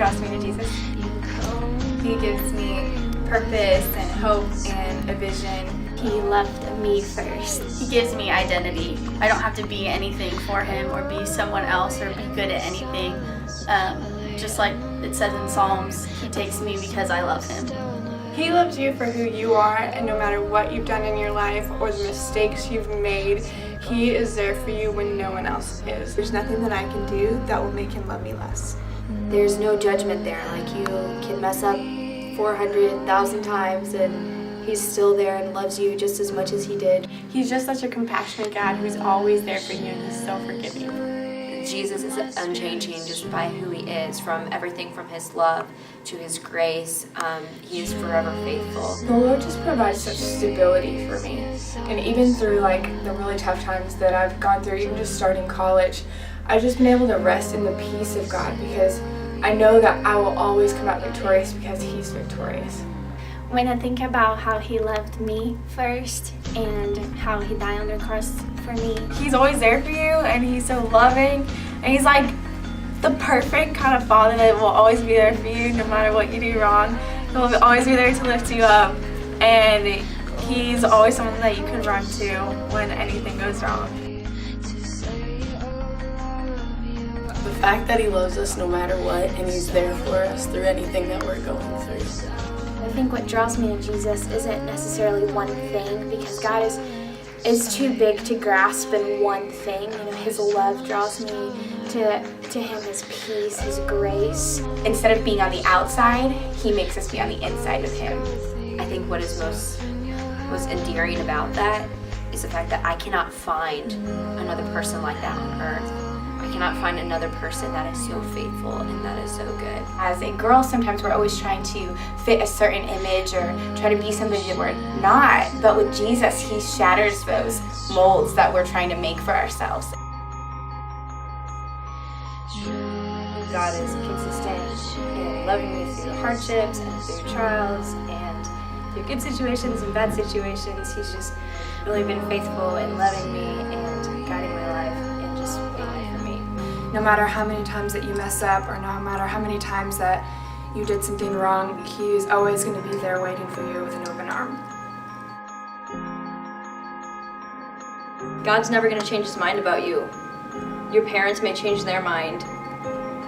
draws me to Jesus? He gives me purpose and hope and a vision. He loved me first. He gives me identity. I don't have to be anything for him or be someone else or be good at anything. Just like it says in Psalms, he takes me because I love him. He loves you for who you are, and no matter what you've done in your life or the mistakes you've made, he is there for you when no one else is. There's nothing that I can do that will make him love me less. There's no judgment there. Like, you can mess up 400,000 times and he's still there and loves you just as much as he did. He's just such a compassionate God who's always there for you, and he's so forgiving. Jesus is unchanging just by who he is, from everything from his love to his grace. He is forever faithful. The Lord just provides such stability for me. And even through the really tough times that I've gone through, even just starting college, I've just been able to rest in the peace of God because I know that I will always come out victorious because he's victorious. When I think about how he loved me first and how he died on the cross for me. He's always there for you, and he's so loving, and he's like the perfect kind of father that will always be there for you no matter what you do wrong. He'll always be there to lift you up, and he's always someone that you can run to when anything goes wrong. The fact that he loves us no matter what, and he's there for us through anything that we're going through. I think what draws me to Jesus isn't necessarily one thing, because God is too big to grasp in one thing. His love draws me to him, his peace, his grace. Instead of being on the outside, he makes us be on the inside with him. I think what is most endearing about that is the fact that I cannot find another person like that on earth. I cannot find another person that is so faithful and that is so good. As a girl, sometimes we're always trying to fit a certain image or try to be somebody that we're not. But with Jesus, he shatters those molds that we're trying to make for ourselves. God is consistent in loving me through hardships and through trials and through good situations and bad situations. He's just really been faithful in loving me and guiding my life and just being there for me. No matter how many times that you mess up or no matter how many times that you did something wrong, he is always going to be there waiting for you with an open arm. God's never going to change his mind about you. Your parents may change their mind.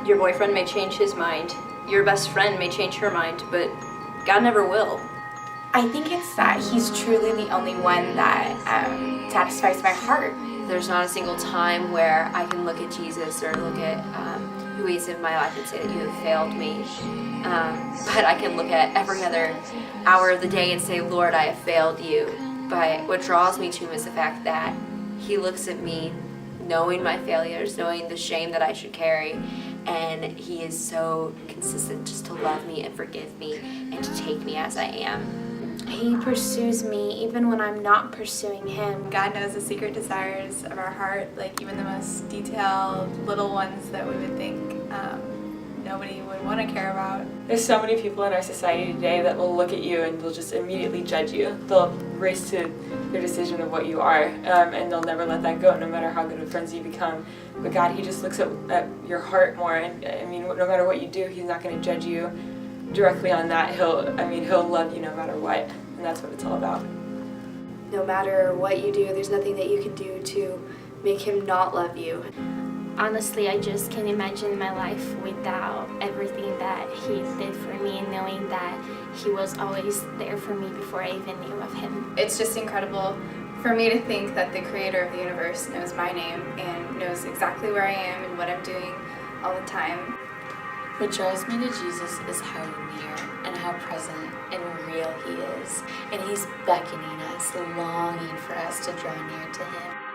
Your boyfriend may change his mind. Your best friend may change her mind, but God never will. I think it's that he's truly the only one that satisfies my heart. There's not a single time where I can look at Jesus or look at who he is in my life and say that you have failed me. But I can look at every other hour of the day and say, Lord, I have failed you. But what draws me to him is the fact that he looks at me knowing my failures, knowing the shame that I should carry, and he is so consistent just to love me and forgive me and to take me as I am. He pursues me even when I'm not pursuing him. God knows the secret desires of our heart, like even the most detailed little ones that we would think nobody would want to care about. There's so many people in our society today that will look at you and they'll just immediately judge you. They'll race to their decision of what you are, and they'll never let that go, no matter how good of friends you become. But God, he just looks at your heart more, and I mean, no matter what you do, he's not going to judge you directly on that. He'll love you no matter what, and that's what it's all about. No matter what you do, there's nothing that you can do to make him not love you. Honestly, I just can't imagine my life without everything that he did for me, and knowing that he was always there for me before I even knew of him. It's just incredible for me to think that the creator of the universe knows my name and knows exactly where I am and what I'm doing all the time. What draws me to Jesus is how near and how present and real he is. And he's beckoning us, longing for us to draw near to him.